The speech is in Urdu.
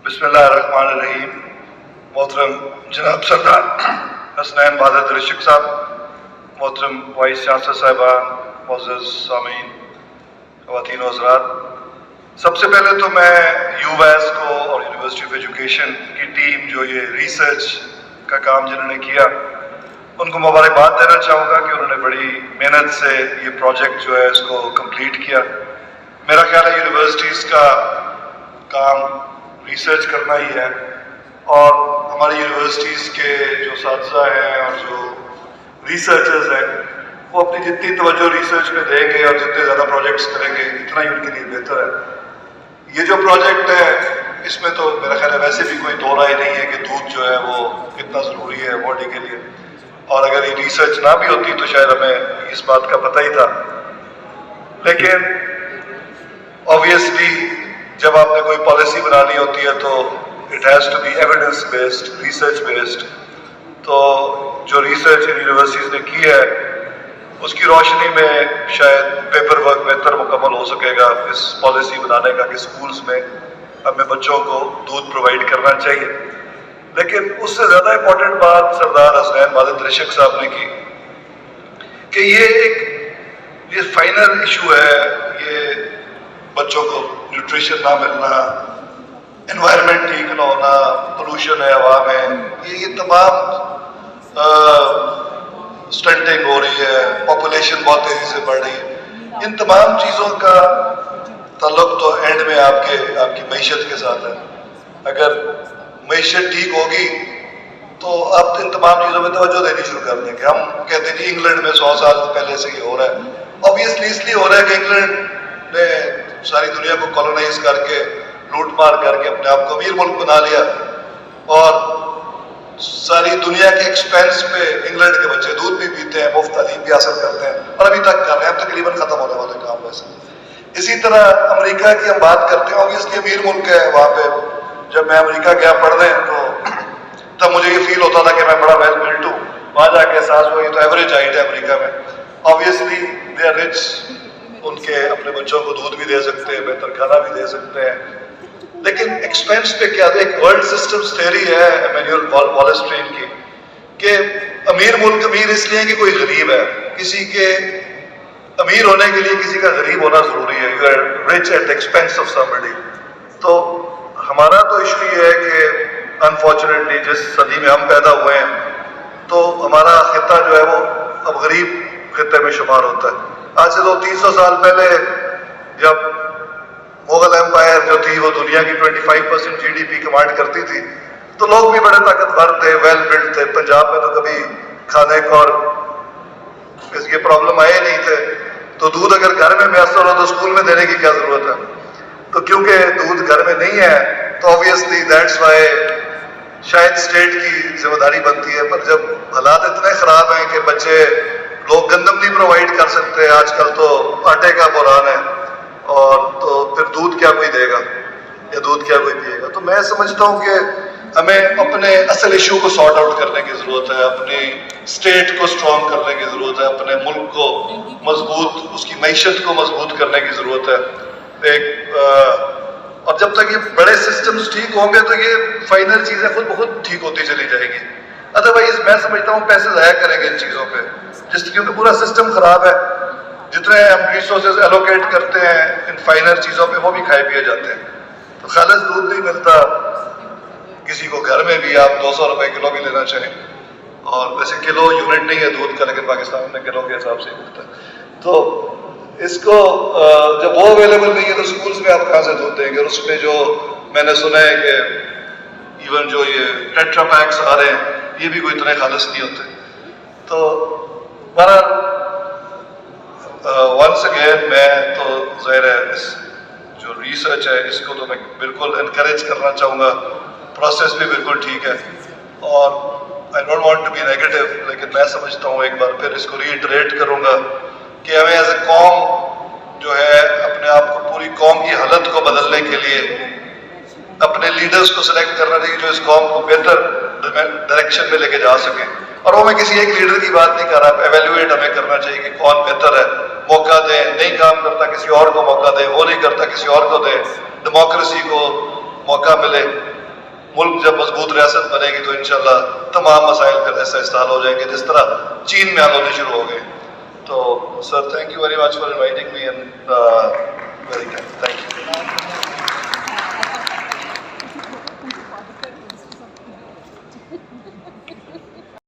بسم اللہ الرحمن الرحیم. محترم جناب سردار حسنین بہادر رشک صاحب، محترم وائس چانسلر صاحبان، معزز سامعین، خواتین و حضرات، سب سے پہلے تو میں یو ویس کو اور یونیورسٹی آف ایجوکیشن کی ٹیم جو یہ ریسرچ کا کام جنہوں نے کیا ان کو مبارکباد دینا چاہوں گا کہ انہوں نے بڑی محنت سے یہ پروجیکٹ جو ہے اس کو کمپلیٹ کیا. میرا خیال ہے یونیورسٹیز کا کام ریسرچ کرنا ہی ہے، اور ہماری یونیورسٹیز کے جو اساتذہ ہیں اور جو ریسرچرز ہیں وہ اپنی جتنی توجہ ریسرچ پہ دیں گے اور جتنے زیادہ پروجیکٹس کریں گے اتنا ہی ان کے لیے بہتر ہے. یہ جو پروجیکٹ ہے اس میں تو میرا خیال ہے ویسے بھی کوئی دو رائے نہیں ہے کہ دودھ جو ہے وہ کتنا ضروری ہے باڈی کے لیے، اور اگر یہ ریسرچ نہ بھی ہوتی تو شاید ہمیں اس بات کا پتہ ہی تھا. لیکن obviously جب آپ نے کوئی پالیسی بنانی ہوتی ہے تو it has to be evidence based, research based. تو جو ریسرچ یونیورسٹیز نے کی ہے اس کی روشنی میں شاید پیپر ورک بہتر مکمل ہو سکے گا اس پالیسی بنانے کا کہ اسکولز میں ہمیں بچوں کو دودھ پرووائڈ کرنا چاہیے. لیکن اس سے زیادہ امپورٹنٹ بات سردار حسنین بہادر رشک صاحب نے کی کہ یہ فائنل ایشو ہے، یہ بچوں کو نیوٹریشن نہ ملنا، انوائرمنٹ ٹھیک نہ ہونا، پولوشن ہے ہوا میں، یہ تمام سٹنٹنگ ہو رہی ہے، پاپولیشن بہت تیزی سے بڑھ رہی ہے، ان تمام چیزوں کا تعلق تو اینڈ میں آپ کی معیشت کے ساتھ ہے. اگر معیشت ٹھیک ہوگی تو آپ ان تمام چیزوں میں توجہ دینی شروع کر دیں گے. ہم کہتے ہیں کہ انگلینڈ میں 100 سال پہلے سے یہ ہو رہا ہے. obviously اس لیے ہو رہا ہے کہ انگلینڈ نے ساری دنیا کو کالونائز کر کے لوٹ مار کر کے اپنے آپ کو امیر ملک بنا لیا، اور ساری دنیا کے ایکسپینس پہ انگلینڈ کے بچے دودھ بھی پیتے ہیں، مفت تعلیم بھی حاصل کرتے ہیں، اور ابھی تک کر رہے ہیں. اب تقریباً ختم ہونے والے کام ویسے. اسی طرح امریکہ کی ہم بات کرتے ہیں، obviously امیر ملک ہے وہاں پہ. جب میں امریکہ گیا پڑھنے تو تب مجھے یہ فیل ہوتا تھا کہ میں بڑا ویل بلٹ ہوں. وہاں جا کے احساس ہوا یہ تو ایوریج ہائٹ ہے امریکہ میں. obviously they are rich، ان کے اپنے بچوں کو دودھ بھی دے سکتے ہیں، بہتر کھانا بھی دے سکتے ہیں. لیکن ایکسپینس پہ کیا ہے؟ ایک ورلڈ سسٹمز تھیوری ہے ایمینوئل والسٹرین کی کہ امیر ملک امیر اس لیے کہ کوئی غریب ہے. کسی کے امیر ہونے کے لیے کسی کا غریب ہونا ضروری ہے. You are rich at expense of somebody. تو ہمارا تو ایشو یہ ہے کہ انفارچونیٹلی جس صدی میں ہم پیدا ہوئے ہیں تو ہمارا خطہ جو ہے وہ اب غریب خطے میں شمار ہوتا ہے. آج سے 200-300 سال پہلے جب مغل امپائر جو تھی وہ دنیا کی 25% GDP کمانڈ کرتی تھی تو لوگ بھی بڑے طاقتور تھے، ویل بلڈ تھے. پنجاب میں تو کبھی کھانے کو اور یہ پرابلم آئے نہیں تھے. تو دودھ اگر گھر میں میسر ہو تو اسکول میں دینے کی کیا ضرورت ہے؟ تو کیونکہ دودھ گھر میں نہیں ہے تو obviously that's why شاید اسٹیٹ کی ذمہ داری بنتی ہے. پر جب حالات اتنے خراب ہیں کہ بچے لوگ گندم نہیں پرووائڈ کر سکتے، آج کل تو آٹے کا بحران ہے، اور تو پھر دودھ کیا کوئی دے گا یا دودھ کیا کوئی پیے گا؟ تو میں سمجھتا ہوں کہ ہمیں اپنے اصل ایشو کو سارٹ آؤٹ کرنے کی ضرورت ہے، اپنی اسٹیٹ کو اسٹرانگ کرنے کی ضرورت ہے، اپنے ملک کو مضبوط، اس کی معیشت کو مضبوط کرنے کی ضرورت ہے. اور جب تک یہ بڑے سسٹمز ٹھیک ہوں گے تو یہ فائنل چیزیں خود بخود ٹھیک ہوتی چلی جائے گی. ادروائز میں سمجھتا ہوں پیسے ضائع کریں گے ان چیزوں پہ، کیونکہ پورا سسٹم خراب ہے. جتنے ہم ریسورسز ایلوکیٹ کرتے ہیں ان فائنل چیزوں پہ وہ بھی کھائے پیے جاتے ہیں. تو خالص دودھ نہیں ملتا کسی کو گھر میں بھی، آپ 200 روپے کلو بھی لینا چاہیں، اور ویسے کلو یونٹ نہیں ہے دودھ کا لیکن پاکستان میں کلو کے حساب سے ہی ملتا ہے. تو اس کو جب وہ اویلیبل نہیں ہے تو اسکولس میں آپ کہاں سے دودھ دیں گے؟ اور اس میں جو میں نے سنا ہے کہ ایون جو یہ ٹیٹرا پیکس آ رہے ہیں یہ بھی کوئی اتنے خالص نہیں ہوتے. تو بہرحال ونس اگین میں تو ظاہر ہے اس جو ریسرچ ہے اس کو تو میں بالکل انکریج کرنا چاہوں گا. پروسیس بھی بالکل ٹھیک ہے، اور I don't want to be negative, لیکن میں سمجھتا ہوں ایک بار پھر اس کو ریٹریٹ کروں گا کہ ہمیں ایز اے قوم جو ہے اپنے آپ کو، پوری قوم کی حالت کو بدلنے کے لیے اپنے لیڈرز کو سلیکٹ کرنا چاہیے جو اس قوم کو بہتر ڈائریکشن میں لے کے جا سکیں. اور وہ میں کسی ایک لیڈر کی بات نہیں کر رہا، ایویلویٹ ہمیں کرنا چاہیے کہ کون بہتر ہے. موقع دیں، نہیں کام کرتا کسی اور کو موقع دیں، وہ نہیں کرتا کسی اور کو دیں، ڈیموکریسی کو موقع ملے. ملک جب مضبوط ریاست بنے گی تو انشاءاللہ تمام مسائل پھر ایسا استحال ہو جائیں گے جس طرح چین میں حل ہونے شروع ہو گئے. تو sir thank you very much for inviting me and very thank you.